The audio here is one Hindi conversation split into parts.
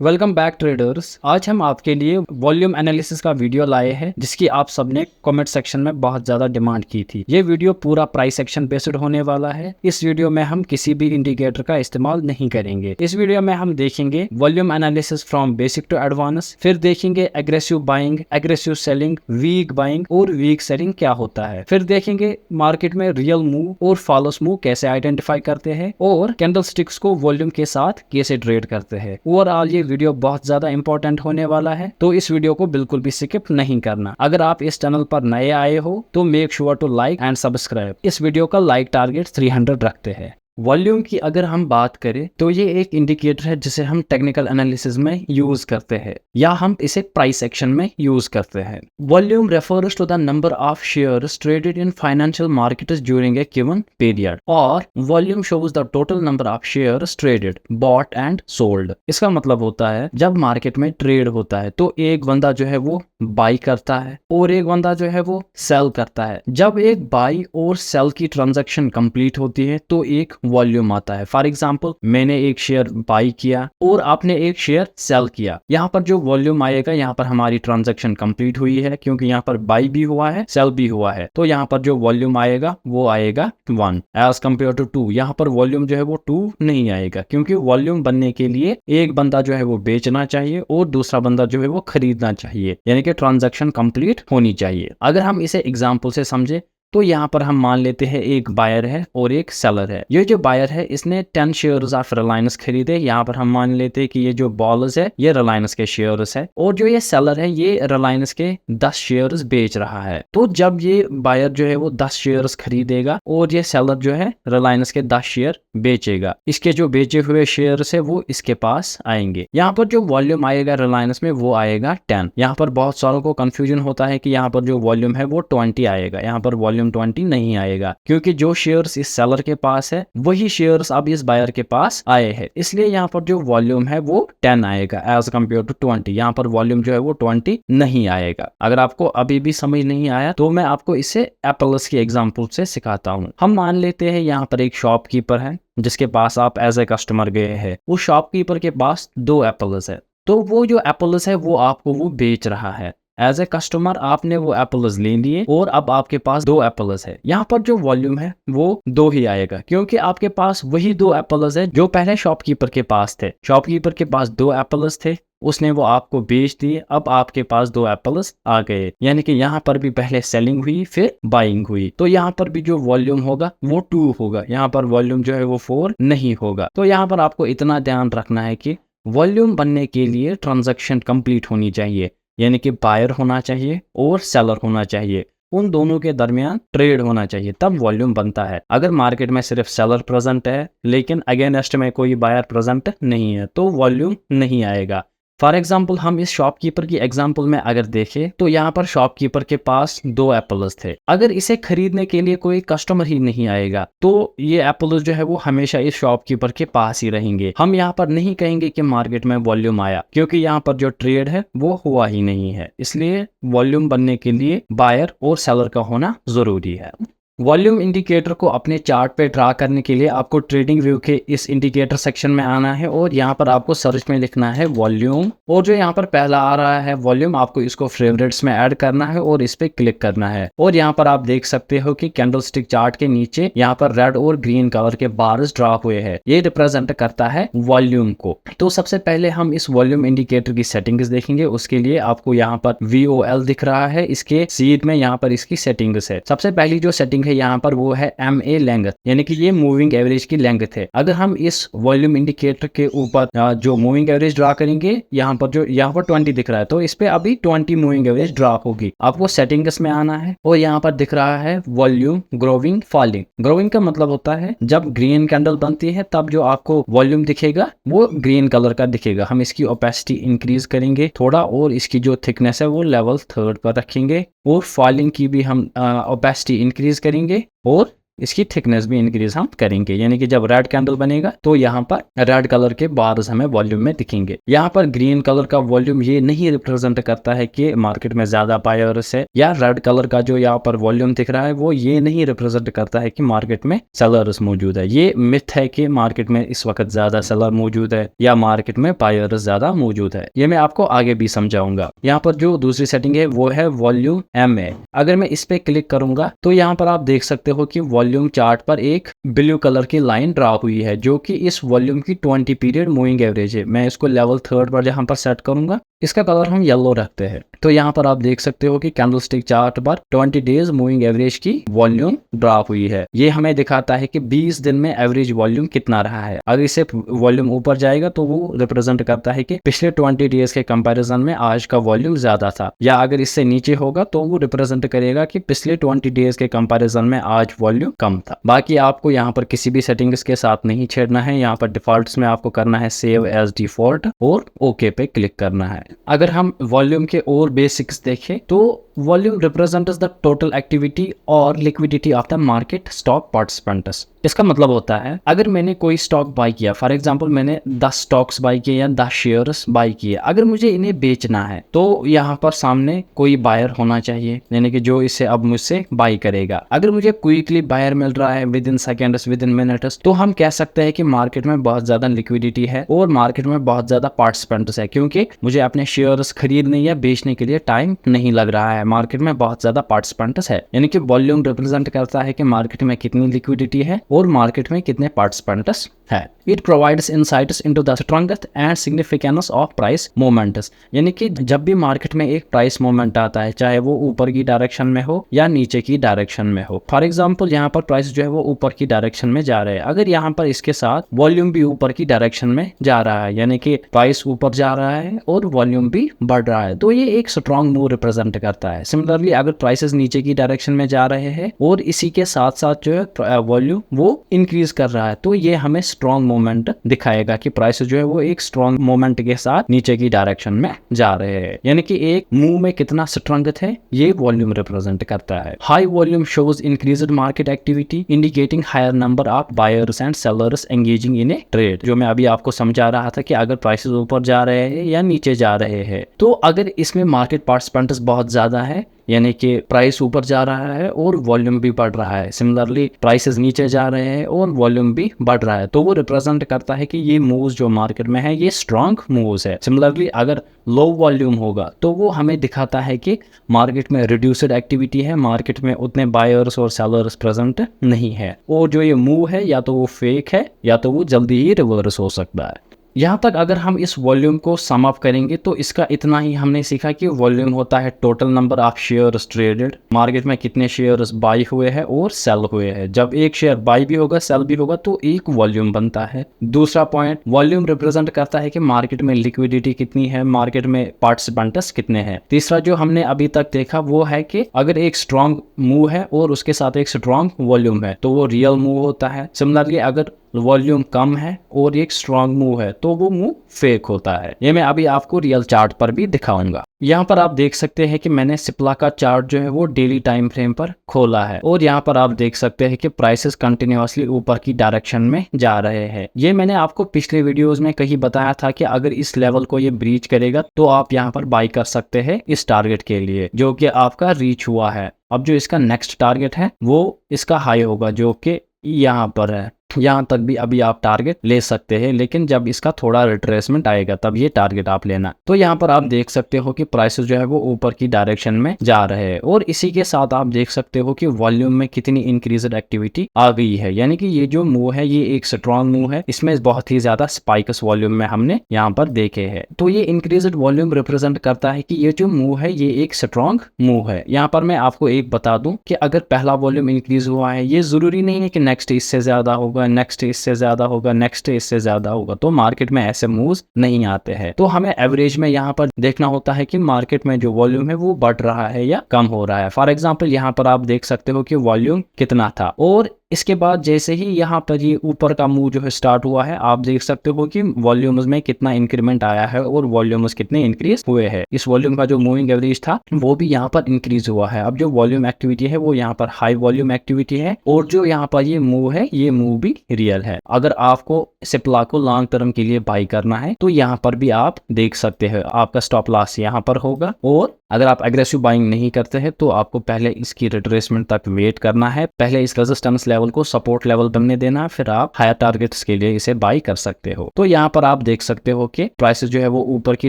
Welcome back traders. आज हम आपके लिए वॉल्यूम एनालिसिस का वीडियो लाए हैं जिसकी आप सबने कमेंट सेक्शन में बहुत ज्यादा डिमांड की थी। ये वीडियो पूरा प्राइस एक्शन बेस्ड होने वाला है। इस वीडियो में हम किसी भी इंडिकेटर का इस्तेमाल नहीं करेंगे। इस वीडियो में हम देखेंगे volume analysis from basic to advance, फिर देखेंगे aggressive buying, aggressive selling, weak buying और वीक सेलिंग क्या होता है, फिर देखेंगे मार्केट में रियल मूव और फॉलोस मूव कैसे आइडेंटिफाई करते हैं और कैंडल स्टिक्स को वॉल्यूम के साथ कैसे ट्रेड करते हैं। ओवरऑल ये वीडियो बहुत ज्यादा इंपॉर्टेंट होने वाला है, तो इस वीडियो को बिल्कुल भी स्किप नहीं करना। अगर आप इस चैनल पर नए आए हो तो make sure to like and subscribe. इस वीडियो का लाइक टारगेट 300 रखते हैं। वॉल्यूम की अगर हम बात करें तो ये एक इंडिकेटर है जिसे हम टेक्निकल एनालिसिस में यूज करते हैं या हम इसे प्राइस एक्शन में यूज करते हैं। Volume refers to the number of shares traded in financial markets during a given period, और volume shows the total number of shares traded, bought and sold. इसका मतलब होता है जब मार्केट में ट्रेड होता है तो एक बंदा जो है वो बाई करता है और एक बंदा जो है वो सेल करता है। जब एक बाई और सेल की ट्रांजैक्शन कंप्लीट होती है तो एक वॉल्यूम आता है। फॉर एग्जांपल, मैंने एक शेयर बाई किया और आपने एक शेयर सेल किया। यहाँ पर जो वॉल्यूम आएगा, यहाँ पर हमारी ट्रांजैक्शन कंप्लीट हुई है क्योंकि यहाँ पर बाई भी हुआ है, सेल भी हुआ है, तो यहाँ पर जो वॉल्यूम आएगा वो आएगा 1 एज कम्पेयर टू 2। यहाँ पर वॉल्यूम जो है वो 2 नहीं आएगा क्योंकि वॉल्यूम बनने के लिए एक बंदा जो है वो बेचना चाहिए और दूसरा बंदा जो है वो खरीदना चाहिए, यानी कि ट्रांजैक्शन कंप्लीट होनी चाहिए। अगर हम इसे एग्जांपल से समझे तो यहाँ पर हम मान लेते हैं एक बायर है और एक सेलर है। ये जो बायर है इसने 10 शेयर्स ऑफ रिलायंस खरीदे। यहाँ पर हम मान लेते हैं कि ये जो बॉलर्स है ये रिलायंस के शेयर्स है और जो ये सेलर है ये रिलायंस के 10 शेयर्स बेच रहा है। तो जब ये बायर जो है वो 10 शेयर्स खरीदेगा और ये सेलर जो है रिलायंस के 10 शेयर बेचेगा, इसके जो बेचे हुए शेयर्स है वो इसके पास आएंगे। यहाँ पर जो वॉल्यूम आएगा रिलायंस में वो आएगा 10। यहाँ पर बहुत सारों को कंफ्यूजन होता है कि यहाँ पर जो वॉल्यूम है वो 20 आएगा। यहाँ पर वॉल्यूम 20 नहीं आएगा क्योंकि जो शेयर्स इस सेलर के पास है वही शेयर्स अब इस बायर के पास आए हैं, इसलिए यहाँ पर जो वॉल्यूम है वो 10 आएगा एज कम्पेयर टू 20। यहाँ पर वॉल्यूम जो है वो 20 नहीं आएगा। अगर आपको अभी भी समझ नहीं आया तो मैं आपको इसे एप्पल्स की एग्जांपल से सिखाता हूँ। हम मान लेते हैं यहाँ पर एक शॉपकीपर है जिसके पास आप एज ए कस्टमर गए हैं। वो शॉपकीपर के पास 2 एप्पल्स है, तो वो जो एप्पल्स है वो आपको वो बेच रहा है। एज ए कस्टमर आपने वो एप्पल्स ले लिए और अब आपके पास 2 एप्पल्स है। यहाँ पर जो वॉल्यूम है वो 2 ही आएगा क्योंकि आपके पास वही 2 एप्पल्स है जो पहले शॉपकीपर के पास थे। शॉपकीपर के पास 2 एप्पल्स थे, उसने वो आपको बेच दिए, अब आपके पास 2 एप्पल्स आ गए, यानी कि यहाँ पर भी पहले सेलिंग हुई फिर बाइंग हुई। तो यहाँ पर भी जो वॉल्यूम होगा वो 2 होगा, यहाँ पर वॉल्यूम जो है वो 4 नहीं होगा। तो यहाँ पर आपको इतना ध्यान रखना है कि वॉल्यूम बनने के लिए ट्रांजैक्शन कंप्लीट होनी चाहिए, यानी कि बायर होना चाहिए और सेलर होना चाहिए, उन दोनों के दरमियान ट्रेड होना चाहिए, तब वॉल्यूम बनता है। अगर मार्केट में सिर्फ सेलर प्रेजेंट है लेकिन अगेंस्ट में कोई बायर प्रेजेंट नहीं है तो वॉल्यूम नहीं आएगा। फॉर एग्जाम्पल, हम इस शॉपकीपर की एग्जाम्पल में अगर देखें तो यहाँ पर शॉपकीपर के पास 2 एप्पल्स थे। अगर इसे खरीदने के लिए कोई कस्टमर ही नहीं आएगा तो ये एप्पल्स जो है वो हमेशा इस शॉपकीपर के पास ही रहेंगे। हम यहाँ पर नहीं कहेंगे कि मार्केट में वॉल्यूम आया क्योंकि यहाँ पर जो ट्रेड है वो हुआ ही नहीं है। इसलिए वॉल्यूम बनने के लिए बायर और सेलर का होना जरूरी है। वॉल्यूम इंडिकेटर को अपने चार्ट पे ड्रा करने के लिए आपको ट्रेडिंग व्यू के इस इंडिकेटर सेक्शन में आना है और यहाँ पर आपको सर्च में लिखना है वॉल्यूम, और जो यहाँ पर पहला आ रहा है वॉल्यूम आपको इसको फेवरेट्स में ऐड करना है और इस पे क्लिक करना है। और यहाँ पर आप देख सकते हो कि कैंडलस्टिक चार्ट के नीचे यहाँ पर रेड और ग्रीन कलर के बार्स ड्रा हुए हैं, ये रिप्रेजेंट करता है वॉल्यूम को। तो सबसे पहले हम इस वॉल्यूम इंडिकेटर की सेटिंग्स देखेंगे। उसके लिए आपको यहाँ पर VOL दिख रहा है, इसके सीट में यहाँ पर इसकी सेटिंग्स है। सबसे पहली जो सेटिंग यहाँ पर वो है MA लेंथ, यानी कि ये मूविंग एवरेज की लेंथ है। अगर हम इस वॉल्यूम इंडिकेटर के ऊपर जो मूविंग एवरेज ड्रा करेंगे, यहाँ पर 20 दिख रहा है तो इस पे अभी 20 मूविंग एवरेज ड्रा होगी। आपको सेटिंग्स में आना है और यहाँ पर दिख रहा है वॉल्यूम ग्रोविंग फॉलिंग। ग्रोविंग का मतलब होता है जब ग्रीन कैंडल बनती है तब जो आपको वॉल्यूम दिखेगा वो ग्रीन कलर का दिखेगा। हम इसकी ओपेसिटी इंक्रीज करेंगे थोड़ा और इसकी जो थिकनेस है वो लेवल 3 पर रखेंगे और फॉलिंग की भी हम ओपेसिटी इंक्रीज करेंगे और इसकी थिकनेस भी इंक्रीज हम करेंगे, यानी कि जब रेड कैंडल बनेगा तो यहाँ पर रेड कलर के बार्स हमें वॉल्यूम में दिखेंगे। यहाँ पर ग्रीन कलर का वॉल्यूम ये नहीं रिप्रेजेंट करता है कि मार्केट में ज्यादा बायर्स है, या रेड कलर का जो यहाँ पर वॉल्यूम दिख रहा है वो ये नहीं रिप्रेजेंट करता है कि मार्केट में सेलर्स मौजूद है। ये मिथ है कि मार्केट में इस वक्त ज्यादा सेलर मौजूद है या मार्केट में बायर्स ज्यादा मौजूद है, ये मैं आपको आगे भी समझाऊंगा। यहाँ पर जो दूसरी सेटिंग है वो है वॉल्यूम MA। अगर मैं इस पे क्लिक करूंगा तो यहाँ पर आप देख सकते हो कि वॉल्यूम चार्ट पर एक ब्लू कलर की लाइन ड्रा हुई है जो कि इस वॉल्यूम की 20 पीरियड मूविंग एवरेज है। मैं इसको लेवल 3 पर यहाँ पर सेट करूंगा, इसका कलर हम येलो रखते हैं। तो यहाँ पर आप देख सकते हो कि कैंडलस्टिक चार्ट पर 20 डेज मूविंग एवरेज की वॉल्यूम ड्रा हुई है। ये हमें दिखाता है कि 20 दिन में एवरेज वॉल्यूम कितना रहा है। अगर इससे वॉल्यूम ऊपर जाएगा तो वो रिप्रेजेंट करता है कि पिछले 20 डेज के कंपैरिजन में आज का वॉल्यूम ज्यादा था, या अगर इससे नीचे होगा तो वो रिप्रेजेंट करेगा कि पिछले 20 डेज के कंपैरिजन में आज वॉल्यूम कम था। बाकी आपको यहाँ पर किसी भी सेटिंग्स के साथ नहीं छेड़ना है। यहाँ पर डिफॉल्ट्स में आपको करना है सेव एज डिफॉल्ट और ओके पे क्लिक करना है। अगर हम वॉल्यूम के और बेसिक्स देखें तो volume represents the total activity और liquidity of the market stock participants. इसका मतलब होता है अगर मैंने कोई स्टॉक बाय किया, फॉर एग्जांपल मैंने 10 स्टॉक्स बाय किए या 10 शेयर्स बाय किए, अगर मुझे इन्हें बेचना है तो यहाँ पर सामने कोई बायर होना चाहिए, यानी कि जो इसे अब मुझसे बाय करेगा। अगर मुझे क्विकली बायर मिल रहा है with in seconds, with in minutes, तो हम कह सकते हैं कि मार्केट में बहुत ज्यादा लिक्विडिटी है और मार्केट में बहुत ज्यादा पार्टिसिपेंट्स है, क्योंकि मुझे अपने शेयर्स खरीदने या बेचने के लिए टाइम नहीं लग रहा है। मार्केट में बहुत ज्यादा पार्टिसिपेंट्स है, यानी कि वॉल्यूम रिप्रेजेंट करता है कि मार्केट में कितनी लिक्विडिटी है और मार्केट में कितने पार्टिसिपेंट्स है। It provides insights into the strength and significance of price movements, यानी कि जब भी मार्केट में एक प्राइस मूवमेंट आता है, चाहे वो ऊपर की डायरेक्शन में हो या नीचे की डायरेक्शन में हो। फॉर एग्जांपल यहाँ पर प्राइस जो है वो ऊपर की डायरेक्शन में जा रहे हैं, अगर यहाँ पर इसके साथ वॉल्यूम भी ऊपर की डायरेक्शन में जा रहा है, यानी कि प्राइस ऊपर जा रहा है और वॉल्यूम भी बढ़ रहा है, तो ये एक स्ट्रॉन्ग मूव रिप्रेजेंट करता है। सिमिलरली अगर प्राइसेस नीचे की डायरेक्शन में जा रहे हैं और इसी के साथ साथ जो है वॉल्यूम वो इंक्रीज कर रहा है, तो ये हमें स्ट्रॉन्ग मोमेंट दिखाएगा कि प्राइस जो है वो एक स्ट्रॉन्ग मोमेंट के साथ नीचे की डायरेक्शन में जा रहे हैं, यानी कि एक मूव में कितना स्ट्रेंथ है ये वॉल्यूम रिप्रेजेंट करता है। High volume shows increased market activity indicating higher number of buyers and sellers engaging in a trade. जो मैं अभी आपको समझा रहा था कि अगर प्राइसेस ऊपर जा रहे हैं या नीचे जा रहे हैं, तो अगर इसमें मार्केट पार्टिसिपेंट्स बहुत ज्यादा है, यानी कि प्राइस ऊपर जा रहा है और वॉल्यूम भी बढ़ रहा है, सिमिलरली प्राइसेस नीचे जा रहे हैं और वॉल्यूम भी बढ़ रहा है, तो वो रिप्रेजेंट करता है कि ये मूव्स जो मार्केट में है ये स्ट्रॉन्ग मूव्स है। सिमिलरली अगर लो वॉल्यूम होगा तो वो हमें दिखाता है कि मार्केट में रिड्यूस्ड एक्टिविटी है, मार्केट में उतने बायर्स और सेलर्स प्रेजेंट नहीं है, और जो ये मूव है या तो वो फेक है या तो वो जल्दी ही रिवर्स हो सकता है। यहाँ तक अगर हम इस वॉल्यूम को सम अप करेंगे तो इसका इतना ही हमने सीखा कि वॉल्यूम होता है total number of shares traded, market में कितने शेयर्स बाई हुए हैं और सेल हुए हैं। जब एक शेयर बाई भी होगा सेल भी होगा तो एक वॉल्यूम बनता है। दूसरा पॉइंट, वॉल्यूम रिप्रेजेंट करता है कि मार्केट में लिक्विडिटी कितनी है, मार्केट में पार्टिसिपेंट्स कितने हैं। तीसरा जो हमने अभी तक देखा वो है कि अगर एक स्ट्रॉन्ग मूव है और उसके साथ एक स्ट्रॉन्ग वॉल्यूम है तो वो रियल मूव होता है। सिमिलरली अगर वॉल्यूम कम है और एक स्ट्रॉन्ग मूव है तो वो मूव फेक होता है। ये मैं अभी आपको रियल चार्ट पर भी दिखाऊंगा। यहाँ पर आप देख सकते हैं कि मैंने सिप्ला का चार्ट जो है वो डेली टाइम फ्रेम पर खोला है और यहाँ पर आप देख सकते हैं कि प्राइसेस कंटिन्यूअसली ऊपर की डायरेक्शन में जा रहे हैं। ये मैंने आपको पिछले वीडियोस में कहीं बताया था कि अगर इस लेवल को ये ब्रीच करेगा तो आप यहाँ पर बाई कर सकते हैं इस टारगेट के लिए, जो कि आपका रीच हुआ है। अब जो इसका नेक्स्ट टारगेट है वो इसका हाई होगा जो कि यहाँ पर है। यहाँ तक भी अभी आप टारगेट ले सकते हैं, लेकिन जब इसका थोड़ा रिट्रेसमेंट आएगा तब ये टारगेट आप लेना। तो यहाँ पर आप देख सकते हो कि प्राइसेस जो है वो ऊपर की डायरेक्शन में जा रहे हैं और इसी के साथ आप देख सकते हो कि वॉल्यूम में कितनी इंक्रीज्ड एक्टिविटी आ गई है, यानी कि ये जो मूव है ये एक स्ट्रॉन्ग मूव है। इसमें बहुत ही ज्यादा स्पाइक्स वॉल्यूम में हमने यहाँ पर देखे हैं। तो ये इंक्रीज्ड वॉल्यूम रिप्रेजेंट करता है कि ये जो मूव है ये एक स्ट्रॉन्ग मूव है। यहाँ पर मैं आपको एक बता दूं कि अगर पहला वॉल्यूम इंक्रीज हुआ है, ये जरूरी नहीं है कि नेक्स्ट इससे ज्यादा होगा, नेक्स्ट इससे ज्यादा होगा, नेक्स्ट इससे ज्यादा होगा। तो मार्केट में ऐसे मूव्स नहीं आते हैं। तो हमें एवरेज में यहाँ पर देखना होता है कि मार्केट में जो वॉल्यूम है वो बढ़ रहा है या कम हो रहा है। फॉर एग्जांपल यहाँ पर आप देख सकते हो कि वॉल्यूम कितना था और इसके बाद जैसे ही यहाँ पर ये ऊपर का मूव जो है स्टार्ट हुआ है, आप देख सकते हो कि वॉल्यूम्स में कितना इंक्रीमेंट आया है और वॉल्यूम्स कितने इंक्रीज हुए हैं। इस वॉल्यूम का जो मूविंग एवरेज था वो भी यहाँ पर इंक्रीज हुआ है। अब जो वॉल्यूम एक्टिविटी है वो यहाँ पर हाई वॉल्यूम एक्टिविटी है और जो यहाँ पर ये मूव है ये मूव भी रियल है। अगर आपको सिप्ला को लॉन्ग टर्म के लिए बाई करना है तो यहाँ पर भी आप देख सकते हैं आपका स्टॉप लॉस यहाँ पर होगा। और अगर आप एग्रेसिव बाइंग नहीं करते हैं तो आपको पहले इसकी रिट्रेसमेंट तक वेट करना है, पहले इस रेजिस्टेंस लेवल को सपोर्ट लेवल बनने देना, फिर आप हायर टारगेट्स के लिए इसे बाई कर सकते हो। तो यहाँ पर आप देख सकते हो कि प्राइसेस जो है वो ऊपर की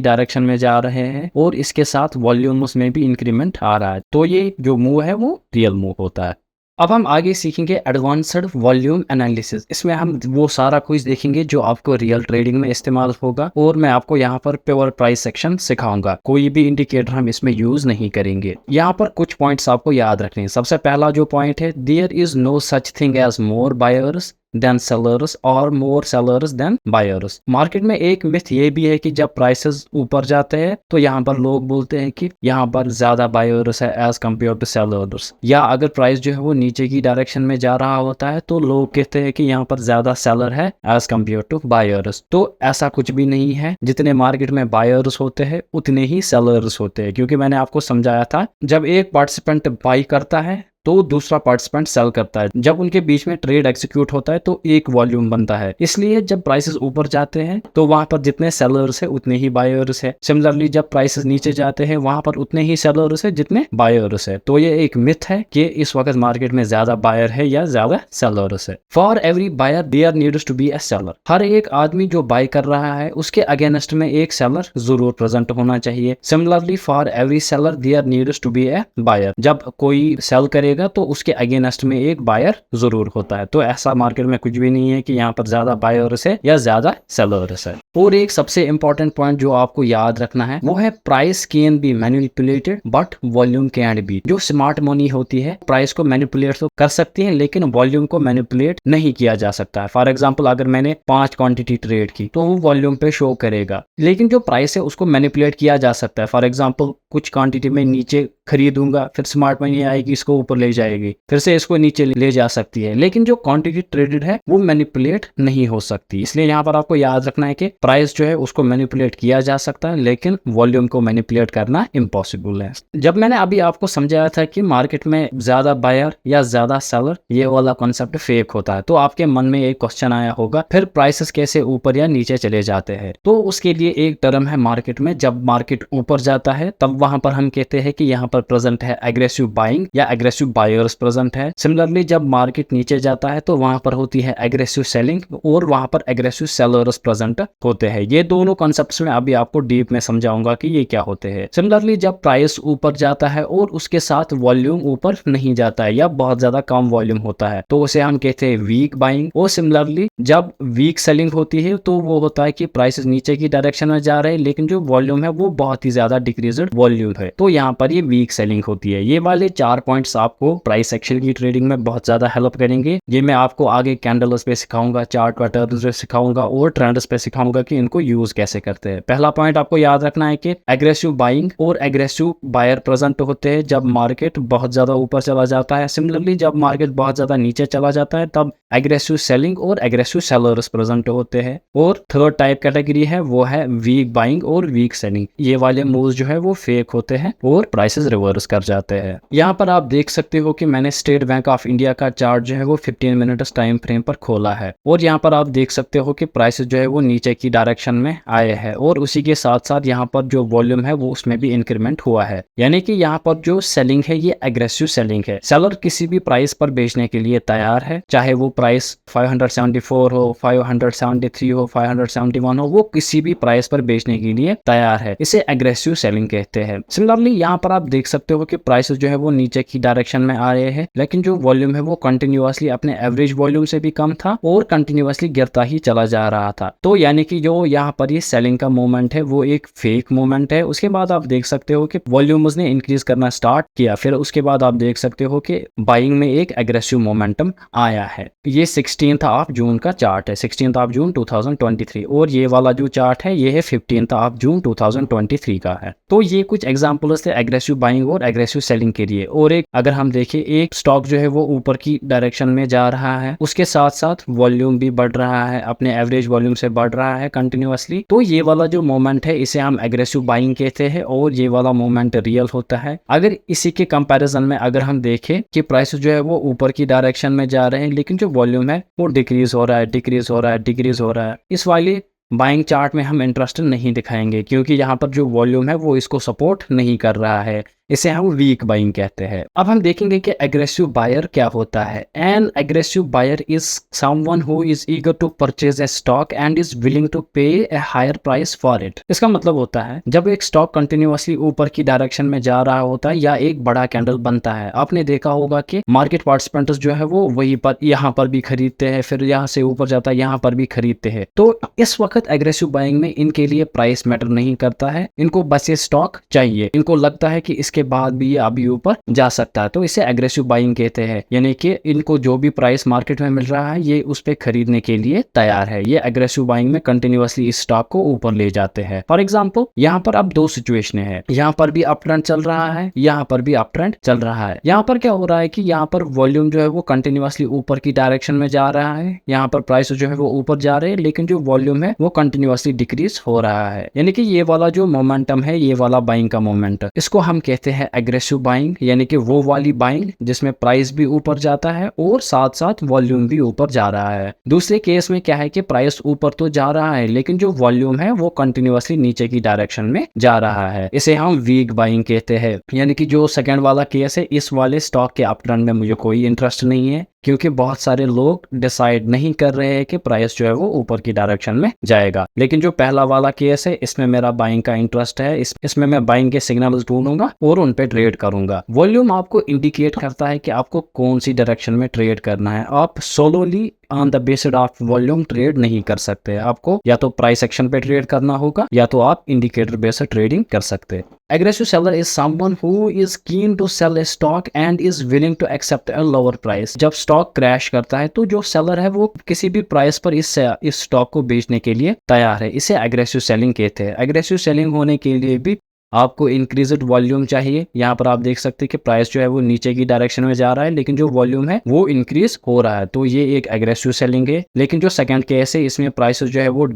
डायरेक्शन में जा रहे हैं और इसके साथ वॉल्यूम्स में भी इंक्रीमेंट आ रहा है। तो ये जो मूव है वो रियल मूव होता है। अब हम आगे सीखेंगे एडवांस्ड वॉल्यूम एनालिसिस। इसमें हम वो सारा कुछ देखेंगे जो आपको रियल ट्रेडिंग में इस्तेमाल होगा और मैं आपको यहाँ पर प्योर प्राइस सेक्शन सिखाऊंगा। कोई भी इंडिकेटर हम इसमें यूज नहीं करेंगे। यहाँ पर कुछ पॉइंट्स आपको याद रखने हैं। सबसे पहला जो पॉइंट है, there is no such thing as more buyers than sellers और more sellers than buyers. Market में एक मिथ ये भी है कि जब प्राइसेस ऊपर जाते हैं तो यहाँ पर लोग बोलते हैं कि यहाँ पर ज्यादा बायर्स है एज कम्पेयर टू सेलर्स, या अगर प्राइस जो है वो नीचे की डायरेक्शन में जा रहा होता है तो लोग कहते हैं कि यहाँ पर ज्यादा सेलर है एज कम्पेयर टू बायर्स। तो ऐसा कुछ भी नहीं है। जितने मार्केट में बायर्स होते हैं उतने ही सेलर्स होते हैं, क्योंकि मैंने आपको समझाया था जब एक पार्टिसिपेंट बाई करता है तो दूसरा पार्टिसिपेंट सेल करता है। जब उनके बीच में ट्रेड एग्जीक्यूट होता है तो एक वॉल्यूम बनता है। इसलिए जब प्राइसेस ऊपर जाते हैं तो वहां पर जितने सेलर्स है उतने ही बायर्स है। सिमिलरली जब प्राइसेस नीचे जाते हैं वहां पर उतने ही सेलर्स है जितने बायर्स है। तो ये एक मिथ है कि इस वक्त मार्केट में ज्यादा बायर है या ज्यादा सेलर्स है। For every buyer there needs to be a seller. हर एक आदमी जो बाय कर रहा है उसके अगेंस्ट में एक सेलर जरूर प्रेजेंट होना चाहिए। Similarly for every seller there needs to be a buyer. जब कोई सेल करे तो उसके अगेंस्ट में एक बायर जरूर होता है। तो ऐसा मार्केट में कुछ भी नहीं है कि यहाँ पर ज्यादा बायर्स है या ज्यादा सेलर्स है। और एक सबसे इंपॉर्टेंट पॉइंट जो आपको याद रखना है वो है price can be manipulated but volume can be. जो स्मार्ट मनी होती है प्राइस को मैनिपुलेट तो कर सकती है लेकिन वॉल्यूम को मैनिपुलेट नहीं किया जा सकता है। फॉर एग्जाम्पल अगर मैंने 5 क्वांटिटी ट्रेड की तो वो वॉल्यूम पे शो करेगा, लेकिन जो प्राइस है उसको मैनिपुलेट किया जा सकता है। फॉर एग्जाम्पल कुछ क्वांटिटी में नीचे खरीदूंगा, फिर स्मार्ट मनी आएगी इसको ऊपर ले जाएगी, फिर से इसको नीचे ले जा सकती है, लेकिन जो क्वांटिटी ट्रेडेड है वो मैनिपुलेट नहीं हो सकती। इसलिए यहाँ पर आपको याद रखना है कि प्राइस जो है उसको मैनिपुलेट किया जा सकता है लेकिन वॉल्यूम को मैनिपुलेट करना इम्पॉसिबल है। जब मैंने अभी आपको समझाया था कि मार्केट में ज्यादा बायर या ज्यादा सेलर ये वाला कॉन्सेप्ट फेक होता है, तो आपके मन में एक क्वेश्चन आया होगा फिर प्राइसेस कैसे ऊपर या नीचे चले जाते हैं। तो उसके लिए एक टर्म है मार्केट में, जब मार्केट ऊपर जाता है तब वहां पर हम कहते हैं कि यहाँ पर प्रेजेंट है एग्रेसिव बाइंग या एग्रेसिव बायर्स प्रेजेंट है। सिमिलरली जब मार्केट नीचे जाता है तो वहां पर होती है एग्रेसिव सेलिंग और वहां पर एग्रेसिव सेलर्स प्रेजेंट होते हैं। ये दोनों कॉन्सेप्ट्स में अभी आपको डीप में समझाऊंगा कि ये क्या होते हैं। सिमिलरली जब प्राइस ऊपर जाता है और उसके साथ वॉल्यूम ऊपर नहीं जाता है या बहुत ज्यादा कम वॉल्यूम होता है तो उसे हम कहते हैं वीक बाइंग। और सिमिलरली जब वीक सेलिंग होती है तो वो होता है कि प्राइसेस नीचे की डायरेक्शन में जा रहे हैं लेकिन जो वॉल्यूम है वो बहुत ही ज्यादा डिक्रीज्ड वॉल्यूम है, तो यहाँ पर ये वीक सेलिंग होती है। ये वाले 4 पॉइंट्स आपको प्राइस एक्शन की ट्रेडिंग में बहुत ज्यादा हेल्प करेंगे। ये मैं आपको आगे कैंडल्स पे सिखाऊंगा, चार्ट पैटर्न्स पे सिखाऊंगा और ट्रेंड्स पे सिखाऊंगा कि इनको यूज कैसे करते हैं। पहला पॉइंट आपको याद रखना है कि एग्रेसिव बाइंग और एग्रेसिव बायर प्रेजेंट होते हैं जब मार्केट बहुत ज्यादा ऊपर चला जाता है। सिमिलरली जब मार्केट बहुत ज्यादा नीचे चला जाता है तब एग्रेसिव सेलिंग और एग्रेसिव सेलर्स प्रेजेंट होते हैं। और थर्ड टाइप कैटेगरी है वो है वीक बाइंग और वीक सेलिंग। ये वाले मूव्स जो है वो फेक होते हैं और प्राइसेस रिवर्स कर जाते हैं। यहाँ पर आप देख सकते हो कि मैंने स्टेट बैंक ऑफ इंडिया का चार्ट जो है वो 15 मिनट्स टाइम फ्रेम पर खोला है और यहाँ पर आप देख सकते हो कि प्राइसेस जो है वो नीचे की डायरेक्शन में आए हैं और उसी के साथ साथ यहाँ पर जो वॉल्यूम है वो उसमें भी इंक्रीमेंट हुआ है। यानी कि यहाँ पर जो सेलिंग है ये एग्रेसिव सेलिंग है। सेलर किसी भी प्राइस पर बेचने के लिए तैयार है, चाहे वो प्राइस 574 हो, 573 हो, 571 हो, वो किसी भी प्राइस पर बेचने के लिए तैयार है। इसे एग्रेसिव सेलिंग कहते हैं। सिमिलरली यहाँ पर आप देख सकते हो कि प्राइसेस जो है वो नीचे की डायरेक्शन में आ रहे हैं लेकिन जो वॉल्यूम है वो कंटिन्यूअसली अपने एवरेज वॉल्यूम से भी कम था और कंटिन्यूअसली गिरता ही चला जा रहा था। तो यानी कि जो यहाँ पर ये सेलिंग का मूवमेंट है वो एक फेक मूवमेंट है। उसके बाद आप देख सकते हो कि वॉल्यूम्स ने इंक्रीज करना स्टार्ट किया, फिर उसके बाद आप देख सकते हो कि बाइंग में एक एग्रेसिव मोमेंटम आया है। ये 16th ऑफ जून का चार्ट है, 16th ऑफ जून 2023, और ये वाला जो चार्ट है ये है 15th ऑफ जून 2023 का है। तो ये कुछ एग्जांपल्स थे एग्रेसिव बाइंग और एग्रेसिव सेलिंग के लिए। और एक अगर हम हम देखें एक स्टॉक जो है वो ऊपर की डायरेक्शन में जा रहा है, उसके साथ साथ वॉल्यूम भी बढ़ रहा है, अपने एवरेज वॉल्यूम से बढ़ रहा है कंटिन्यूअसली, तो ये वाला जो मोमेंट है इसे हम एग्रेसिव बाइंग कहते हैं और ये वाला मोमेंट रियल होता है। अगर इसी के कंपैरिजन में अगर हम देखें कि प्राइस जो है वो ऊपर की डायरेक्शन में जा रहे हैं लेकिन जो वॉल्यूम है वो डिक्रीज हो रहा है, डिक्रीज हो रहा है, डिक्रीज हो रहा है, इस वाली बाइंग चार्ट में हम इंटरेस्ट नहीं दिखाएंगे क्योंकि यहाँ पर जो वॉल्यूम है वो इसको सपोर्ट नहीं कर रहा है, इसे हम वीक बाइंग कहते हैं। अब हम देखेंगे कि एग्रेसिव बायर क्या होता है। An aggressive buyer is someone who is eager to purchase a stock and is willing to pay a higher price for it. इसका मतलब होता है जब एक स्टॉक कंटिन्यूअसली ऊपर की डायरेक्शन में जा रहा होता है या एक बड़ा कैंडल बनता है, आपने देखा होगा कि मार्केट पार्टिसिपेंट्स जो है वो वहीं पर यहाँ पर भी खरीदते हैं, फिर यहाँ से ऊपर जाता है यहाँ पर भी खरीदते हैं। तो इस वक्त एग्रेसिव बाइंग में इनके लिए प्राइस मैटर नहीं करता है, इनको बस ये स्टॉक चाहिए, इनको लगता है कि इसके बाद भी ये अभी ऊपर जा सकता है, तो इसे एग्रेसिव बाइंग कहते हैं। यानी कि इनको जो भी प्राइस मार्केट में मिल रहा है ये उस पे खरीदने के लिए तैयार है। ये एग्रेसिव बाइंग में कंटिन्यूअसली इस स्टॉक को ऊपर ले जाते हैं। फॉर एग्जांपल यहाँ पर अब दो सिचुएशन है, यहाँ पर भी अप ट्रेंड चल रहा है, यहाँ पर भी अप ट्रेंड चल रहा है। यहाँ पर क्या हो रहा है कि यहाँ पर वॉल्यूम जो है वो कंटिन्यूअसली ऊपर की डायरेक्शन में जा रहा है, यहाँ पर प्राइस जो है वो ऊपर जा रहे हैं लेकिन जो वॉल्यूम है वो कंटिन्यूअसली डिक्रीज हो रहा है। यानी कि ये वाला जो मोमेंटम है, ये वाला बाइंग का मोमेंटम, इसको हम कहते हैं एग्रेसिव बाइंग, यानी कि वो वाली बाइंग जिसमें प्राइस भी ऊपर जाता है और साथ साथ वॉल्यूम भी ऊपर जा रहा है। दूसरे केस में क्या है कि प्राइस ऊपर तो जा रहा है लेकिन जो वॉल्यूम है वो कंटिन्यूअसली नीचे की डायरेक्शन में जा रहा है, इसे हम वीक बाइंग कहते हैं। यानी कि जो सेकंड वाला केस है, इस वाले स्टॉक के अप ट्रेंड में मुझे कोई इंटरेस्ट नहीं है क्योंकि बहुत सारे लोग डिसाइड नहीं कर रहे हैं कि प्राइस जो है वो ऊपर की डायरेक्शन में जाएगा। लेकिन जो पहला वाला केस है इसमें मेरा बाइंग का इंटरेस्ट है, इसमें मैं बाइंग के सिग्नल्स ढूंढूंगा और उन पे ट्रेड करूंगा। वॉल्यूम आपको इंडिकेट करता है कि आपको कौन सी डायरेक्शन में ट्रेड करना है। आप solely on the basis of volume trade नहीं कर सकते, आपको या तो प्राइस एक्शन पे ट्रेड करना होगा या तो आप इंडिकेटर बेस्ड ट्रेडिंग कर सकते हैं। Aggressive seller is someone who is keen to sell a stock and is willing to accept a lower price। जब स्टॉक क्रैश करता है तो जो सेलर है वो किसी भी प्राइस पर इस स्टॉक को बेचने के लिए तैयार है, इसे एग्रेसिव सेलिंग कहते हैं। एग्रेसिव सेलिंग होने के लिए भी आपको इंक्रीज्ड वॉल्यूम चाहिए। यहाँ पर आप देख सकते हैं कि प्राइस जो है वो नीचे की डायरेक्शन में जा रहा है लेकिन जो वॉल्यूम है वो इंक्रीज हो रहा है, तो ये एक एग्रेसिव सेलिंग है। लेकिन जो सेकंड केस है इसमें प्राइस जो है वो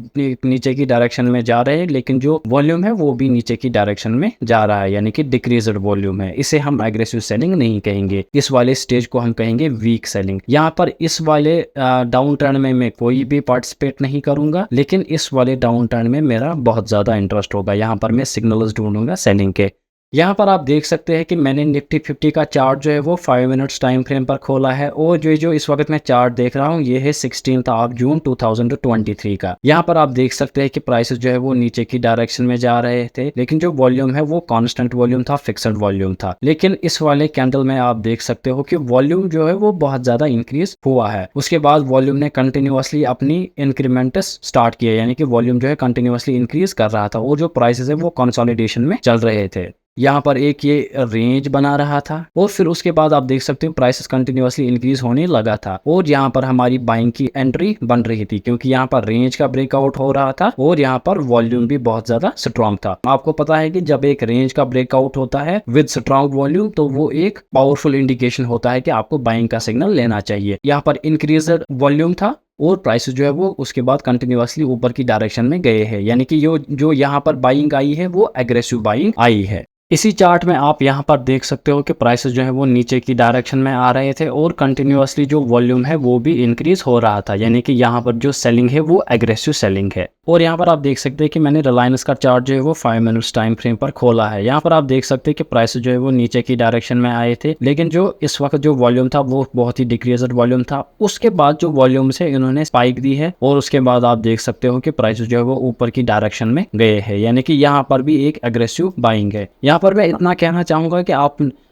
नीचे की डायरेक्शन में जा रहे हैं लेकिन जो वॉल्यूम है वो भी नीचे की डायरेक्शन में जा रहा है, यानी कि डिक्रीज्ड वॉल्यूम है, इसे हम एग्रेसिव सेलिंग नहीं कहेंगे। इस वाले स्टेज को हम कहेंगे वीक सेलिंग। यहाँ पर इस वाले डाउन ट्रेंड में मैं कोई भी पार्टिसिपेट नहीं करूंगा लेकिन इस वाले डाउन ट्रेंड में मेरा बहुत ज्यादा इंटरेस्ट होगा। यहाँ पर मैं सिग्नल्स ढूंढूंगा सेलिंग के। यहाँ पर आप देख सकते हैं कि मैंने निफ्टी 50 का चार्ट जो है वो 5 मिनट्स टाइम फ्रेम पर खोला है और जो इस वक्त मैं चार्ट देख रहा हूँ ये है 16 ऑफ जून 2023 का। यहाँ पर आप देख सकते हैं कि प्राइसेस जो है वो नीचे की डायरेक्शन में जा रहे थे लेकिन जो वॉल्यूम है वो कांस्टेंट वॉल्यूम था, फिक्स्ड वॉल्यूम था। लेकिन इस वाले कैंडल में आप देख सकते हो कि वॉल्यूम जो है वो बहुत ज्यादा इंक्रीज हुआ है। उसके बाद वॉल्यूम ने कंटिन्यूअसली अपनी इंक्रीमेंट स्टार्ट किया, यानी कि वॉल्यूम जो है कंटिन्यूअसली इंक्रीज कर रहा था और जो प्राइसेस है वो कंसोलिडेशन में चल रहे थे। यहाँ पर एक ये रेंज बना रहा था और फिर उसके बाद आप देख सकते हो प्राइसेस कंटिन्यूअसली इंक्रीज होने लगा था और यहाँ पर हमारी बाइंग की एंट्री बन रही थी क्योंकि यहाँ पर रेंज का ब्रेकआउट हो रहा था और यहाँ पर वॉल्यूम भी बहुत ज्यादा स्ट्रॉन्ग था। आपको पता है कि जब एक रेंज का ब्रेकआउट होता है विद स्ट्रॉन्ग वॉल्यूम तो वो एक पावरफुल इंडिकेशन होता है कि आपको बाइंग का सिग्नल लेना चाहिए। यहाँ पर इंक्रीज वॉल्यूम था और प्राइस जो है वो उसके बाद कंटिन्यूअसली ऊपर की डायरेक्शन में गए हैं, यानी कि जो यहाँ पर बाइंग आई है वो एग्रेसिव बाइंग आई है। इसी चार्ट में आप यहाँ पर देख सकते हो कि प्राइसेस जो है वो नीचे की डायरेक्शन में आ रहे थे और कंटिन्यूअसली जो वॉल्यूम है वो भी इंक्रीज हो रहा था, यानी कि यहाँ पर जो सेलिंग है वो एग्रेसिव सेलिंग है। और यहाँ पर आप देख सकते हैं कि मैंने रिलायंस का चार्ट जो है वो 5 मिनट्स टाइम फ्रेम पर खोला है। यहाँ पर आप देख सकते हैं कि प्राइस जो है वो नीचे की डायरेक्शन में आए थे लेकिन जो इस वक्त जो वॉल्यूम था वो बहुत ही डिक्रीज्ड वॉल्यूम था। उसके बाद जो वॉल्यूम से इन्होंने स्पाइक दी है और उसके बाद आप देख सकते हो कि प्राइस जो है वो ऊपर की डायरेक्शन में गए हैं, यानी कि यहाँ पर भी एक एग्रेसिव बाइंग है। यहाँ पर मैं इतना कहना चाहूंगा कि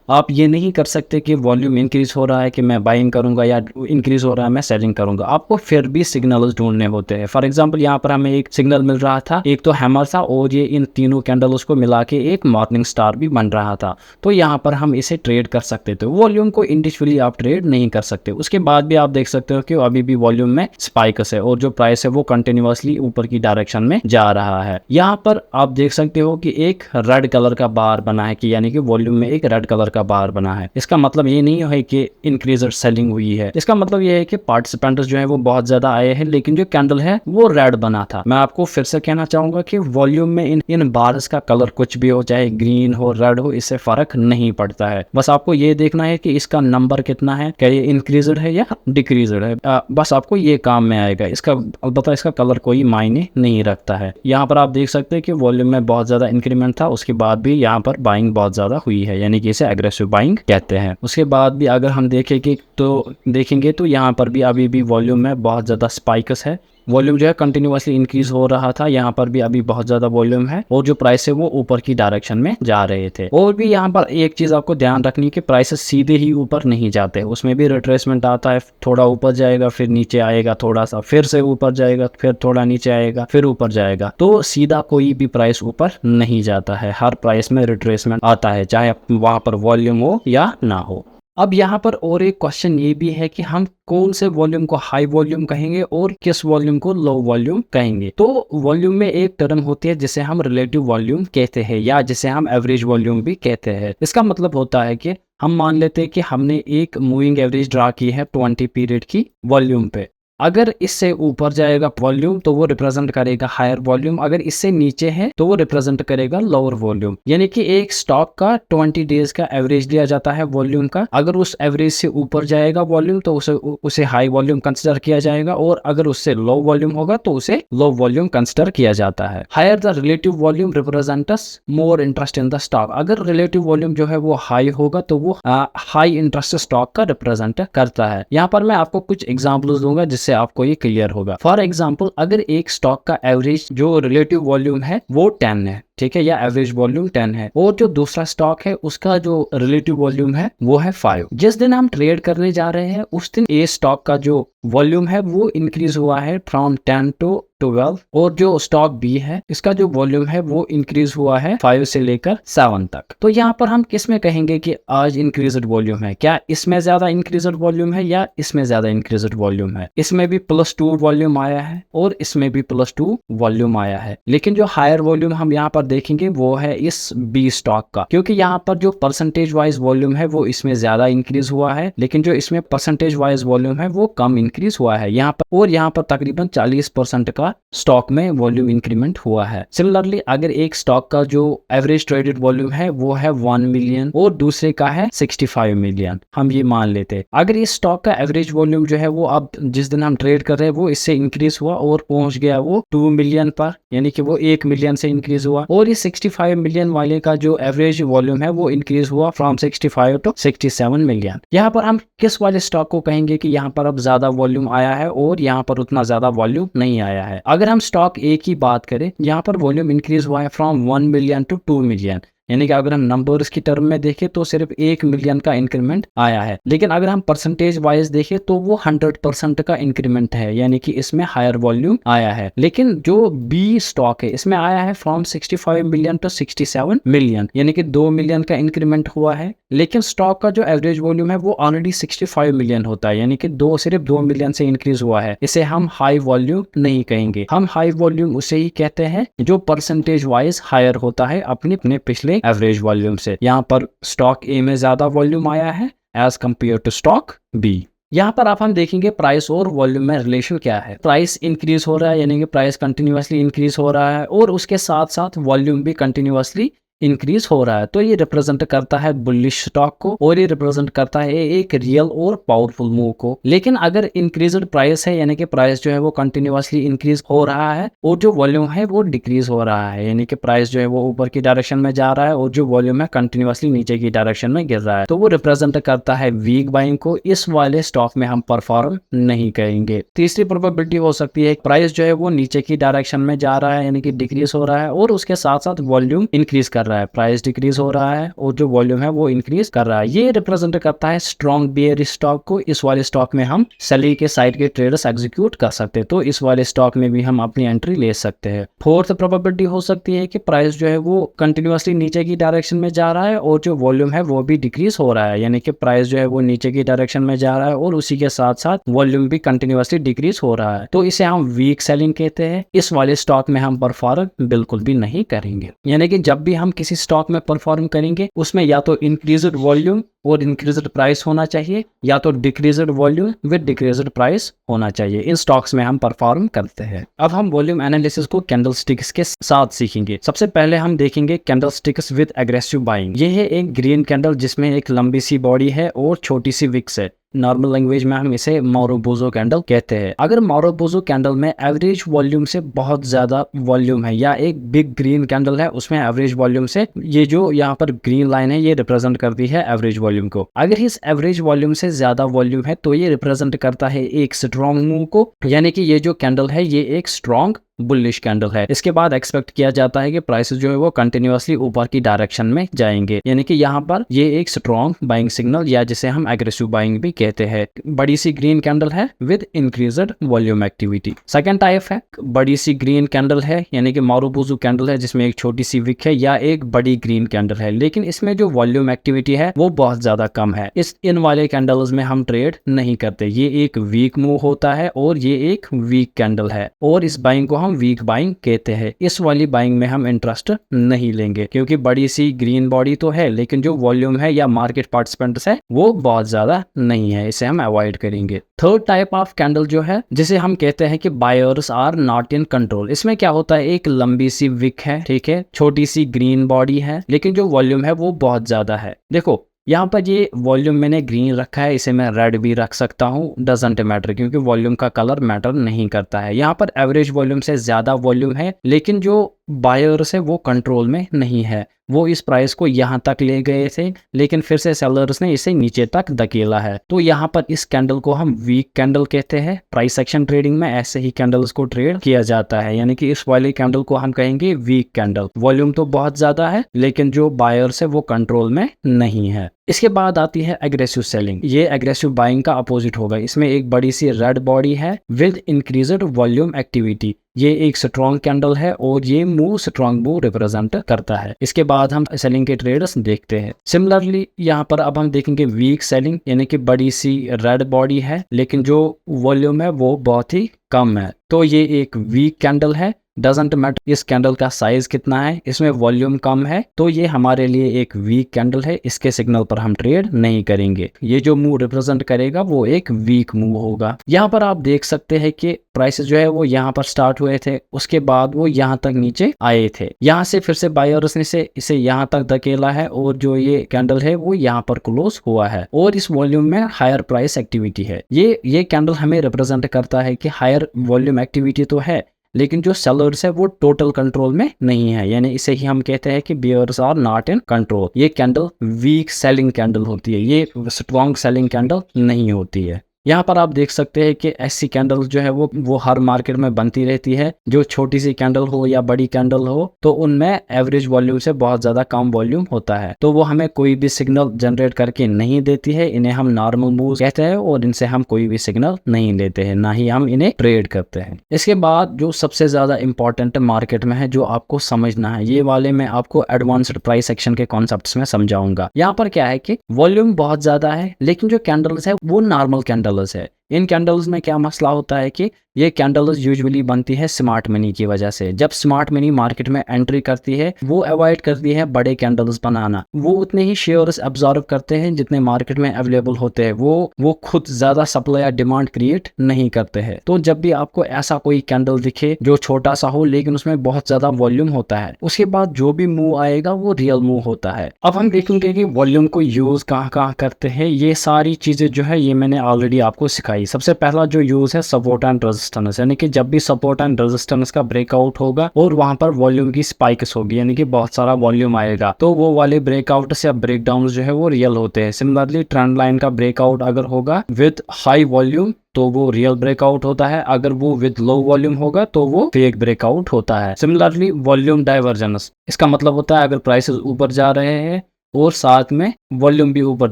आप ये नहीं कर सकते कि वॉल्यूम इंक्रीज हो रहा है कि मैं बाइंग करूंगा या इंक्रीज हो रहा है मैं सेलिंग करूंगा। आपको फिर भी सिग्नल्स ढूंढने होते हैं। फॉर एग्जांपल यहाँ पर हमें एक सिग्नल मिल रहा था, एक तो हैमर था और ये इन तीनों कैंडल्स को मिला के एक मॉर्निंग स्टार भी बन रहा था, तो यहाँ पर हम इसे ट्रेड कर सकते थे। वॉल्यूम को इंडिविजुअली आप ट्रेड नहीं कर सकते। उसके बाद भी आप देख सकते हो कि अभी भी वॉल्यूम में स्पाइक्स है और जो प्राइस है वो कंटिन्यूअसली ऊपर की डायरेक्शन में जा रहा है। यहाँ पर आप देख सकते हो कि एक रेड कलर का बार बना है कि यानी कि वॉल्यूम में एक रेड कलर का बार बना है। इसका मतलब ये नहीं है कि इंक्रीज सेलिंग हुई है, इसका मतलब ये है कि पार्टिसिपेंट्स जो है वो बहुत ज्यादा आए हैं, लेकिन जो कैंडल है वो रेड बना था। मैं आपको फिर से कहना चाहूंगा कि वॉल्यूम में इन बार्स का कलर कुछ भी हो, चाहे ग्रीन हो रेड हो, इससे फर्क नहीं पड़ता है। बस आपको ये देखना है कि इसका नंबर कितना है, क्या ये इंक्रीज्ड है या डिक्रीज्ड है, बस आपको ये काम में आएगा। इसका अलबत्ता इसका कलर कोई मायने नहीं रखता है। यहाँ पर आप देख सकते हैं कि वॉल्यूम में बहुत ज्यादा इंक्रीमेंट था, उसके बाद भी यहाँ पर बाइंग बहुत ज्यादा हुई है, यानी कि इसे एग्रेसिव बाइंग कहते हैं। उसके बाद भी अगर हम देखेंगे तो यहाँ पर भी अभी भी वॉल्यूम में बहुत ज्यादा स्पाइक्स है। वॉल्यूम जो है कंटिन्यूअसली इंक्रीज हो रहा था, यहाँ पर भी अभी बहुत ज्यादा वॉल्यूम है और जो प्राइस है वो ऊपर की डायरेक्शन में जा रहे थे। और भी यहाँ पर एक चीज आपको ध्यान रखनी है कि प्राइसेस सीधे ही ऊपर नहीं जाते, उसमें भी रिट्रेसमेंट आता है। थोड़ा ऊपर जाएगा, फिर नीचे आएगा, थोड़ा सा फिर से ऊपर जाएगा, फिर थोड़ा नीचे आएगा, फिर ऊपर जाएगा। तो सीधा कोई भी प्राइस ऊपर नहीं जाता है, हर प्राइस में रिट्रेसमेंट आता है, चाहे वहां पर वॉल्यूम हो या ना हो। अब यहाँ पर और एक क्वेश्चन ये भी है कि हम कौन से वॉल्यूम को हाई वॉल्यूम कहेंगे और किस वॉल्यूम को लो वॉल्यूम कहेंगे। तो वॉल्यूम में एक टर्म होती है जिसे हम रिलेटिव वॉल्यूम कहते हैं या जिसे हम एवरेज वॉल्यूम भी कहते हैं। इसका मतलब होता है कि हम मान लेते हैं कि हमने एक मूविंग एवरेज ड्रा की है 20 पीरियड की वॉल्यूम पे। अगर इससे ऊपर जाएगा वॉल्यूम तो वो रिप्रेजेंट करेगा हायर वॉल्यूम, अगर इससे नीचे है तो वो रिप्रेजेंट करेगा लोअर वॉल्यूम। यानी कि एक स्टॉक का 20 डेज का एवरेज लिया जाता है वॉल्यूम का, अगर उस एवरेज से ऊपर जाएगा वॉल्यूम तो उसे हाई वॉल्यूम कंसिडर किया जाएगा, और अगर उससे लो वॉल्यूम होगा तो उसे लो वॉल्यूम कंसिडर किया जाता है। Higher the relative volume represents more interest in the stock. अगर रिलेटिव वॉल्यूम जो है वो हाई होगा तो वो हाई इंटरेस्ट स्टॉक का रिप्रेजेंट करता है। यहाँ पर मैं आपको कुछ एग्जाम्पल्स दूंगा जिससे आपको ये क्लियर होगा। फॉर एग्जांपल, अगर एक स्टॉक का एवरेज जो रिलेटिव वॉल्यूम है वो 10 है, ठीक है, या एवरेज वॉल्यूम 10 है, और जो दूसरा स्टॉक है उसका जो रिलेटिव वॉल्यूम है वो है 5। जिस दिन हम ट्रेड करने जा रहे हैं उस दिन ए स्टॉक का जो वॉल्यूम है वो इंक्रीज हुआ है फ्रॉम 10 to 12, और जो स्टॉक बी है इसका जो वॉल्यूम है वो इंक्रीज हुआ है 5 से लेकर 7 तक। तो यहाँ पर हम किस में कहेंगे कि आज इंक्रीज्ड वॉल्यूम है? क्या इसमें ज्यादा इंक्रीज्ड वॉल्यूम है या इसमें ज्यादा इंक्रीज्ड वॉल्यूम है? इसमें भी +2 वॉल्यूम आया है और इसमें भी +2 वॉल्यूम आया है, लेकिन जो हायर वॉल्यूम हम यहाँ पर देखेंगे वो है इस बी स्टॉक का, क्योंकि यहाँ पर जो परसेंटेज वाइज वॉल्यूम है वो इसमें ज्यादा इंक्रीज हुआ है, लेकिन जो इसमें परसेंटेज वाइज वॉल्यूम है वो कम इंक्रीज हुआ है यहाँ पर, और यहाँ पर तकरीबन 40% का स्टॉक में वॉल्यूम इंक्रीमेंट हुआ है। सिमिलरली, अगर एक स्टॉक का जो एवरेज ट्रेडेड वॉल्यूम है वो है 1 मिलियन और दूसरे का है 65 मिलियन, हम ये मान लेते हैं, अगर इस स्टॉक का एवरेज वॉल्यूम जो है वो अब जिस दिन हम ट्रेड कर रहे हैं वो इससे इंक्रीज हुआ और पहुंच गया वो 2 मिलियन पर, यानी कि वो 1 मिलियन से इंक्रीज हुआ, और ये 65 मिलियन वाले का जो एवरेज वॉल्यूम है वो इंक्रीज हुआ फ्रॉम 65 to 67 मिलियन। यहाँ पर हम किस वाले स्टॉक को कहेंगे कि यहाँ पर अब ज्यादा वॉल्यूम आया है और यहाँ पर उतना ज्यादा वॉल्यूम नहीं आया है? अगर हम स्टॉक ए की बात करें, यहाँ पर वॉल्यूम इंक्रीज हुआ है फ्रॉम 1 मिलियन to 2 मिलियन, यानी कि अगर हम नंबर्स की टर्म में देखें तो सिर्फ 1 मिलियन का इंक्रीमेंट आया है, लेकिन अगर हम परसेंटेज वाइज देखें तो वो 100% का इंक्रीमेंट है, यानी कि इसमें हायर वॉल्यूम आया है। लेकिन जो बी स्टॉक है इसमें आया है फ्रॉम 65 मिलियन to 67 मिलियन, यानी कि 2 मिलियन का इंक्रीमेंट हुआ है, लेकिन स्टॉक का जो एवरेज वॉल्यूम है वो ऑलरेडी 65 मिलियन होता है, यानी कि सिर्फ 2 मिलियन से इंक्रीज हुआ है। इसे हम हाई वॉल्यूम नहीं कहेंगे, हम हाई वॉल्यूम उसे ही कहते हैं जो परसेंटेज वाइज हायर होता है अपने पिछले एवरेज वॉल्यूम से। यहाँ पर स्टॉक ए में ज्यादा वॉल्यूम आया है as compared to stock B. यहाँ पर आप हम देखेंगे प्राइस और वॉल्यूम में रिलेशन क्या है। प्राइस इंक्रीज हो रहा है, यानी कि प्राइस कंटिन्यूअसली इंक्रीज हो रहा है, और उसके साथ साथ वॉल्यूम भी कंटिन्यूअसली इंक्रीज हो रहा है, तो ये रिप्रेजेंट करता है बुलिश स्टॉक को और ये रिप्रेजेंट करता है एक रियल और पावरफुल मूव को। लेकिन अगर इंक्रीज्ड प्राइस है, यानी कि प्राइस जो है वो कंटिन्यूअसली इंक्रीज हो रहा है और जो वॉल्यूम है वो डिक्रीज हो रहा है, यानी कि प्राइस जो है वो ऊपर की डायरेक्शन में जा रहा है और जो वॉल्यूम है कंटिन्यूअसली नीचे की डायरेक्शन में गिर रहा है, तो वो रिप्रेजेंट करता है वीक बाइंग को। इस वाले स्टॉक में हम परफॉर्म नहीं करेंगे। तीसरी प्रोबेबिलिटी हो सकती है प्राइस जो है वो नीचे की डायरेक्शन में जा रहा है, यानी कि डिक्रीज हो रहा है, और उसके साथ साथ वॉल्यूम इंक्रीज कर रहा है, प्राइस डिक्रीज हो रहा है और जो वॉल्यूम है वो इंक्रीज कर रहा है। ये रिप्रेजेंट करता है स्ट्रॉन्ग बियर स्टॉक को। इस वाले स्टॉक में हम सेलिंग के साइड के ट्रेडर्स एग्जीक्यूट कर सकते हैं, तो इस वाले स्टॉक में भी हम अपनी एंट्री ले सकते हैं। फोर्थ प्रोबेबिलिटी हो सकती है कि प्राइस जो है वो कंटिन्यूअसली नीचे की डायरेक्शन में जा रहा है और जो वॉल्यूम है वो भी डिक्रीज हो रहा है, यानी कि प्राइस जो है वो नीचे की डायरेक्शन में जा रहा है और उसी के साथ साथ वॉल्यूम भी कंटिन्यूअसली डिक्रीज हो रहा है, तो इसे हम वीक सेलिंग कहते हैं। इस वाले स्टॉक में हम परफॉर्म बिल्कुल भी नहीं करेंगे, यानी कि जब भी हम किसी स्टॉक में परफॉर्म करेंगे उसमें या तो इंक्रीज्ड वॉल्यूम और इंक्रीज्ड प्राइस होना चाहिए, या तो decreased volume with decreased price होना चाहिए। इन स्टॉक्स में हम परफॉर्म करते हैं। अब हम वॉल्यूम एनालिसिस को कैंडलस्टिक्स के साथ सीखेंगे। सबसे पहले हम देखेंगे कैंडलस्टिक्स विद एग्रेसिव बाइंग। ये है एक ग्रीन कैंडल जिसमें एक लंबी सी बॉडी है और छोटी सी विक्स है। नॉर्मल लैंग्वेज में हम इसे मारुबोजो कैंडल कहते हैं। अगर मारुबोजो कैंडल में एवरेज वॉल्यूम से बहुत ज्यादा वॉल्यूम है, या एक बिग ग्रीन कैंडल है उसमें एवरेज वॉल्यूम से, ये जो यहाँ पर ग्रीन लाइन है ये रिप्रेजेंट करती है एवरेज वॉल्यूम को। अगर इस एवरेज वॉल्यूम से ज्यादा वॉल्यूम है तो ये रिप्रेजेंट करता है एक स्ट्रॉन्ग मूव को, यानी कि ये जो कैंडल है ये एक स्ट्रॉन्ग बुलिश कैंडल है। इसके बाद एक्सपेक्ट किया जाता है कि प्राइसेस जो है वो कंटिन्यूअसली ऊपर की डायरेक्शन में जाएंगे, यानी कि यहाँ पर ये एक स्ट्रॉन्ग बाइंग सिग्नल, या जिसे हम एग्रेसिव बाइंग भी कहते हैं। बड़ी सी ग्रीन कैंडल है with increased volume activity. Second type है बड़ी सी ग्रीन कैंडल है, यानी कि मारुबोजो कैंडल है जिसमें एक छोटी सी विक है, या एक बड़ी ग्रीन कैंडल है लेकिन इसमें जो वॉल्यूम एक्टिविटी है वो बहुत ज्यादा कम है। इन वाले कैंडल्स में हम ट्रेड नहीं करते। ये एक वीक मूव होता है और ये एक वीक कैंडल है, और इस बाइंग को हम वीक बाइंग कहते हैं। इस वाली बाइंग में हम इंटरेस्ट नहीं लेंगे क्योंकि बड़ी सी ग्रीन बॉडी तो है लेकिन जो वॉल्यूम है या मार्केट पार्टिसिपेंट्स है वो बहुत ज्यादा नहीं है, इसे हम अवॉइड करेंगे। थर्ड टाइप ऑफ कैंडल जो है जिसे हम कहते हैं कि buyers are not in control. इसमें क्या होता है, एक लंबी सी विक है, ठीक है, छोटी सी ग्रीन बॉडी है लेकिन जो वॉल्यूम है वो बहुत ज्यादा है। देखो यहाँ पर ये वॉल्यूम मैंने ग्रीन रखा है, इसे मैं रेड भी रख सकता हूँ, डजंट मैटर, क्योंकि वॉल्यूम का कलर मैटर नहीं करता है। यहाँ पर एवरेज वॉल्यूम से ज्यादा वॉल्यूम है लेकिन जो बायर्स है वो कंट्रोल में नहीं है। वो इस प्राइस को यहाँ तक ले गए थे लेकिन फिर से सेलर्स ने इसे नीचे तक धकेला है। तो यहाँ पर इस कैंडल को हम वीक कैंडल कहते हैं। प्राइस एक्शन ट्रेडिंग में ऐसे ही कैंडल्स को ट्रेड किया जाता है, यानी कि इस वाले कैंडल को हम कहेंगे वीक कैंडल। वॉल्यूम तो बहुत ज्यादा है लेकिन जो बायर्स है वो कंट्रोल में नहीं है। इसके बाद आती है एग्रेसिव सेलिंग। ये एग्रेसिव बाइंग का अपोजिट होगा। इसमें एक बड़ी सी रेड बॉडी है विद इंक्रीज्ड वॉल्यूम एक्टिविटी। ये एक स्ट्रॉन्ग कैंडल है और ये मूव स्ट्रॉन्ग मूव रिप्रेजेंट करता है। इसके बाद हम सेलिंग के ट्रेडर्स देखते हैं। सिमिलरली यहाँ पर अब हम देखेंगे वीक सेलिंग, यानी कि बड़ी सी रेड बॉडी है लेकिन जो वॉल्यूम है वो बहुत ही कम है। तो ये एक वीक कैंडल है। डजंट मैटर इस कैंडल का साइज कितना है, इसमें वॉल्यूम कम है तो ये हमारे लिए एक वीक कैंडल है। इसके सिग्नल पर हम ट्रेड नहीं करेंगे। ये जो मूव रिप्रेजेंट करेगा वो एक वीक मूव होगा। यहाँ पर आप देख सकते हैं कि प्राइसेस जो है वो यहाँ पर स्टार्ट हुए थे, उसके बाद वो यहाँ तक नीचे आए थे। यहाँ से फिर से बायर्स ने इसे यहाँ तक धकेला है और जो ये कैंडल है वो यहाँ पर क्लोज हुआ है और इस वॉल्यूम में हायर प्राइस एक्टिविटी है। ये कैंडल हमें रिप्रेजेंट करता है कि हायर वॉल्यूम एक्टिविटी तो है लेकिन जो सेलर्स है वो टोटल कंट्रोल में नहीं है, यानी इसे ही हम कहते हैं कि bears are not in control. ये कैंडल वीक सेलिंग कैंडल होती है, ये स्ट्रॉन्ग सेलिंग कैंडल नहीं होती है। यहाँ पर आप देख सकते हैं कि ऐसी कैंडल जो है वो हर मार्केट में बनती रहती है। जो छोटी सी कैंडल हो या बड़ी कैंडल हो तो उनमें एवरेज वॉल्यूम से बहुत ज्यादा कम वॉल्यूम होता है, तो वो हमें कोई भी सिग्नल जनरेट करके नहीं देती है। इन्हें हम नॉर्मल मूव कहते हैं और इनसे हम कोई भी सिग्नल नहीं लेते हैं, ना ही हम इन्हें ट्रेड करते हैं। इसके बाद जो सबसे ज्यादा इंपॉर्टेंट मार्केट में है जो आपको समझना है, ये वाले मैं आपको एडवांस्ड प्राइस एक्शन के कॉन्सेप्ट्स में समझाऊंगा। यहाँ पर क्या है कि वॉल्यूम बहुत ज्यादा है लेकिन जो कैंडल्स है वो नॉर्मल कैंडल है। इन कैंडल्स में क्या मसला होता है कि ये कैंडल्स यूजुअली बनती है स्मार्ट मनी की वजह से। जब स्मार्ट मनी मार्केट में एंट्री करती है वो अवॉइड करती है बड़े कैंडल्स बनाना। वो उतने ही शेयर्स अब्सॉर्ब करते हैं जितने मार्केट में अवेलेबल होते हैं। वो खुद ज्यादा सप्लाई या डिमांड क्रिएट नहीं करते हैं। तो जब भी आपको ऐसा कोई कैंडल दिखे जो छोटा सा हो लेकिन उसमें बहुत ज्यादा वॉल्यूम होता है, उसके बाद जो भी मूव आएगा वो रियल मूव होता है। अब हम देखेंगे कि वॉल्यूम को यूज कहाँ करते हैं। ये सारी चीजें जो है ये मैंने ऑलरेडी आपको सिखाई। सबसे पहला जो यूज है सपोर्ट एंड रेजिस्टेंस, यानी कि जब भी सपोर्ट एंड रेजिस्टेंस का ब्रेकआउट होगा और वहां पर वॉल्यूम की स्पाइक्स होगी, यानी कि बहुत सारा वॉल्यूम आएगा, तो वो वाले ब्रेकआउट्स या ब्रेकडाउन जो है वो रियल होते हैं। सिमिलरली ट्रेंड लाइन का ब्रेकआउट अगर होगा विद हाई वॉल्यूम तो वो रियल ब्रेकआउट होता है, अगर वो विद लो वॉल्यूम होगा तो वो फेक ब्रेकआउट होता है। सिमिलरली वॉल्यूम डाइवर्जेंस, इसका मतलब होता है अगर प्राइसेस ऊपर जा रहे हैं और साथ में वॉल्यूम भी ऊपर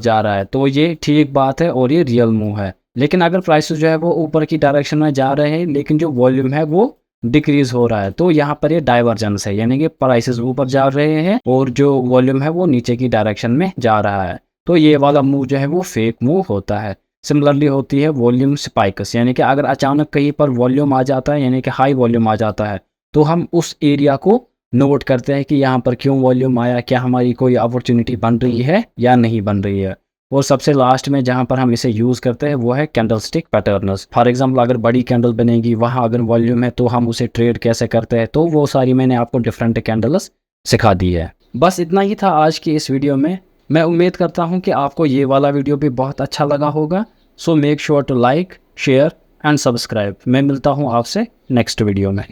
जा रहा है तो ये ठीक बात है और ये रियल मूव है। लेकिन अगर प्राइसेस जो है वो ऊपर की डायरेक्शन में जा रहे हैं लेकिन जो वॉल्यूम है वो डिक्रीज हो रहा है तो यहाँ पर ये डाइवर्जेंस है, यानी कि प्राइसेस ऊपर जा रहे हैं और जो वॉल्यूम है वो नीचे की डायरेक्शन में जा रहा है, तो ये वाला मूव जो है वो फेक मूव होता है। सिमिलरली होती है वॉल्यूम स्पाइक्स, यानी कि अगर अचानक कहीं पर वॉल्यूम आ जाता है, यानी कि हाई वॉल्यूम आ जाता है, तो हम उस एरिया को नोट करते हैं कि यहाँ पर क्यों वॉल्यूम आया, क्या हमारी कोई अपॉर्चुनिटी बन रही है या नहीं बन रही है। और सबसे लास्ट में जहाँ पर हम इसे यूज़ करते हैं वो है candle stick patterns. For example अगर बड़ी कैंडल बनेगी, वहाँ अगर वॉल्यूम है तो हम उसे ट्रेड कैसे करते हैं, तो वो सारी मैंने आपको डिफरेंट कैंडल्स सिखा दी है। बस इतना ही था आज की इस वीडियो में। मैं उम्मीद करता हूँ कि आपको ये वाला वीडियो भी बहुत अच्छा लगा होगा। So make sure to like, share and subscribe. मैं मिलता हूँ आपसे नेक्स्ट वीडियो में।